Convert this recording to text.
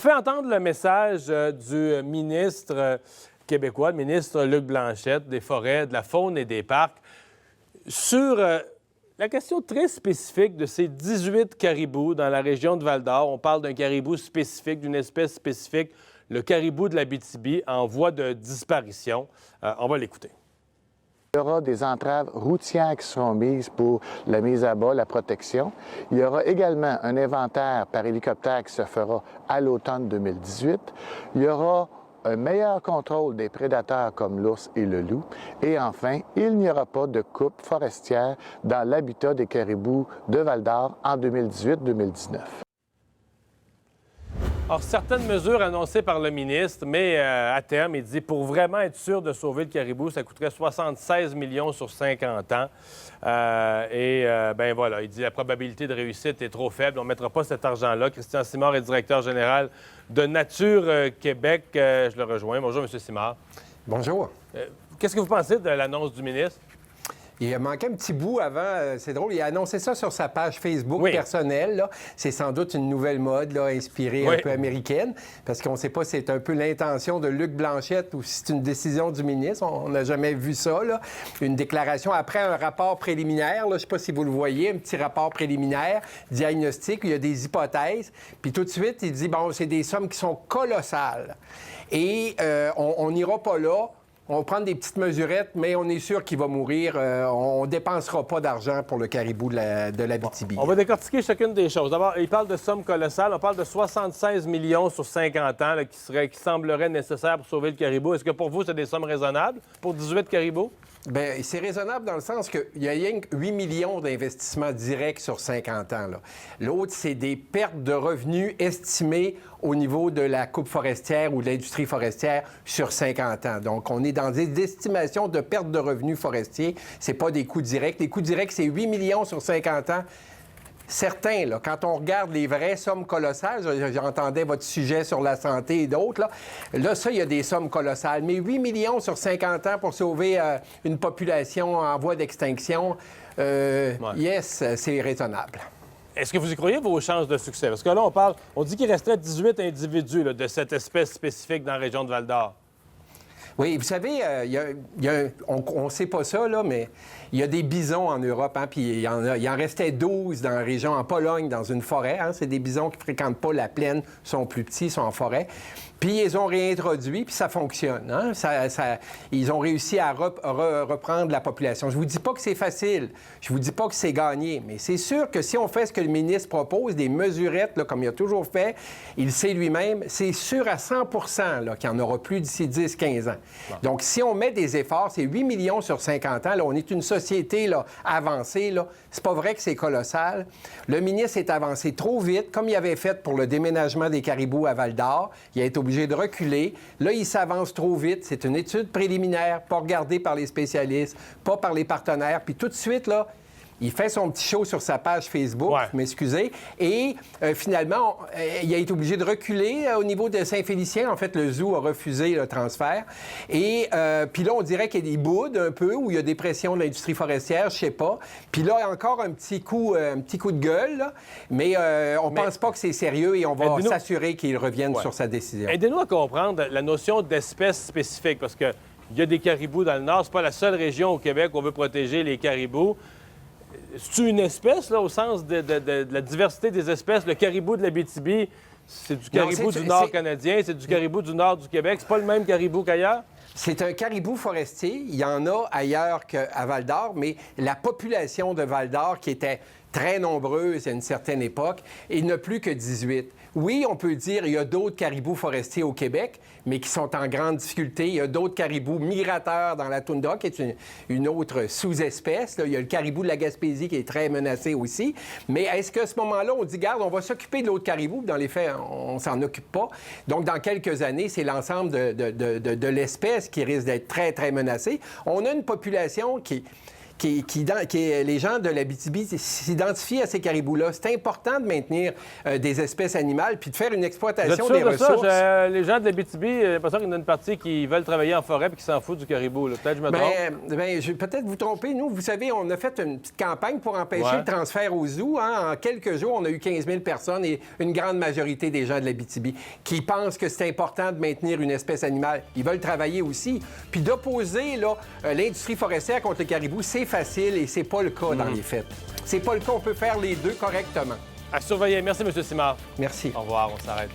fait entendre le message du ministre québécois, le ministre Luc Blanchette, des Forêts, de la Faune et des Parcs, sur la question très spécifique de ces 18 caribous dans la région de Val-d'Or. On parle d'un caribou spécifique, d'une espèce spécifique, le caribou de l'Abitibi, en voie de disparition. On va l'écouter. Il y aura des entraves routières qui seront mises pour la mise à bas, la protection. Il y aura également un inventaire par hélicoptère qui se fera à l'automne 2018. Il y aura un meilleur contrôle des prédateurs comme l'ours et le loup. Et enfin, il n'y aura pas de coupe forestière dans l'habitat des caribous de Val-d'Or en 2018-2019. Alors, certaines mesures annoncées par le ministre, mais à terme, il dit pour vraiment être sûr de sauver le caribou, ça coûterait 76 millions sur 50 ans. Ben voilà, il dit la probabilité de réussite est trop faible, on ne mettra pas cet argent-là. Christian Simard est directeur général de Nature Québec. Je le rejoins. Bonjour, M. Simard. Bonjour. Qu'est-ce que vous pensez de l'annonce du ministre? Il a manqué un petit bout avant, c'est drôle, il a annoncé ça sur sa page Facebook personnelle. Là. C'est sans doute une nouvelle mode là, inspirée un peu américaine, parce qu'on ne sait pas si c'est un peu l'intention de Luc Blanchette ou si c'est une décision du ministre. On n'a jamais vu ça. Là. Une déclaration après un rapport préliminaire, là, je ne sais pas si vous le voyez, un petit rapport préliminaire, diagnostic, où il y a des hypothèses. Puis tout de suite, il dit, bon, c'est des sommes qui sont colossales. Et on n'ira pas là. On va prendre des petites mesurettes, mais on est sûr qu'il va mourir. On ne dépensera pas d'argent pour le caribou de l'Abitibi. On va décortiquer chacune des choses. D'abord, il parle de sommes colossales. On parle de 76 millions sur 50 ans là, qui sembleraient nécessaires pour sauver le caribou. Est-ce que pour vous, c'est des sommes raisonnables pour 18 caribous? Bien, c'est raisonnable dans le sens qu'il y a rien que 8 millions d'investissements directs sur 50 ans. L'autre, c'est des pertes de revenus estimées au niveau de la coupe forestière ou de l'industrie forestière sur 50 ans. Donc, on est dans des estimations de pertes de revenus forestiers. C'est pas des coûts directs. Les coûts directs, c'est 8 millions sur 50 ans. Certains, là, quand on regarde les vraies sommes colossales, j'entendais votre sujet sur la santé et d'autres, là, ça, il y a des sommes colossales. Mais 8 millions sur 50 ans pour sauver une population en voie d'extinction, yes, c'est raisonnable. Est-ce que vous y croyez vos chances de succès? Parce que là, on dit qu'il resterait 18 individus là, de cette espèce spécifique dans la région de Val-d'Or. Oui, vous savez, on ne sait pas ça, là, mais il y a des bisons en Europe, hein, puis il en restait 12 dans la région, en Pologne, dans une forêt. Hein, c'est des bisons qui ne fréquentent pas la plaine, sont plus petits, sont en forêt. Puis ils ont réintroduit, puis ça fonctionne. Hein? Ils ont réussi à reprendre la population. Je vous dis pas que c'est facile, je vous dis pas que c'est gagné, mais c'est sûr que si on fait ce que le ministre propose, des mesurettes, là, comme il a toujours fait, il sait lui-même, c'est sûr à 100 là, qu'il n'y en aura plus d'ici 10-15 ans. Bon. Donc, si on met des efforts, c'est 8 millions sur 50 ans, là, on est une société là, avancée, là. C'est pas vrai que c'est colossal. Le ministre est avancé trop vite, comme il avait fait pour le déménagement des caribous à Val-d'Or. Il a été obligé de reculer. Là, il s'avance trop vite. C'est une étude préliminaire, pas regardée par les spécialistes, pas par les partenaires. Puis tout de suite, là, il fait son petit show sur sa page Facebook, m'excusez, et finalement, il a été obligé de reculer au niveau de Saint-Félicien. En fait, le zoo a refusé le transfert. Et puis là, on dirait qu'il y a des boudes un peu, où il y a des pressions de l'industrie forestière, je sais pas. Puis là, il y a encore un petit coup de gueule, là. Mais on pense pas que c'est sérieux et on va s'assurer qu'il revienne sur sa décision. Aidez-nous à comprendre la notion d'espèce spécifique, parce qu'il y a des caribous dans le Nord. C'est pas la seule région au Québec où on veut protéger les caribous. C'est une espèce, là, au sens de la diversité des espèces? Le caribou de l'Abitibi, c'est du caribou du Nord canadien, c'est du caribou du Nord du Québec. C'est pas le même caribou qu'ailleurs? C'est un caribou forestier. Il y en a ailleurs qu'à Val-d'Or, mais la population de Val-d'Or, qui était très nombreuse à une certaine époque, il n'a plus que 18. Oui, on peut dire qu'il y a d'autres caribous forestiers au Québec, mais qui sont en grande difficulté. Il y a d'autres caribous migrateurs dans la toundra, qui est une autre sous-espèce. Là, il y a le caribou de la Gaspésie qui est très menacé aussi. Mais est-ce qu'à ce moment-là, on dit, garde, on va s'occuper de l'autre caribou? Dans les faits, on s'en occupe pas. Donc, dans quelques années, c'est l'ensemble de l'espèce qui risque d'être très, très menacée. On a une population qui les gens de l'Abitibi s'identifient à ces caribous-là. C'est important de maintenir des espèces animales puis de faire une Vous êtes exploitation sûr des de ressources. ça? Les gens de l'Abitibi, j'ai l'impression qu'il y en a une partie qui veulent travailler en forêt et qui s'en foutent du caribou. Là. Peut-être que je me trompe. Je vais peut-être vous tromper. Nous, vous savez, on a fait une petite campagne pour empêcher Ouais. le transfert au zoo. Hein. En quelques jours, on a eu 15 000 personnes et une grande majorité des gens de l'Abitibi qui pensent que c'est important de maintenir une espèce animale. Ils veulent travailler aussi. Puis d'opposer l'industrie forestière contre le caribou, c'est facile et c'est pas le cas dans les faits. C'est pas le cas. On peut faire les deux correctement. À surveiller. Merci, M. Simard. Merci. Au revoir, on s'arrête.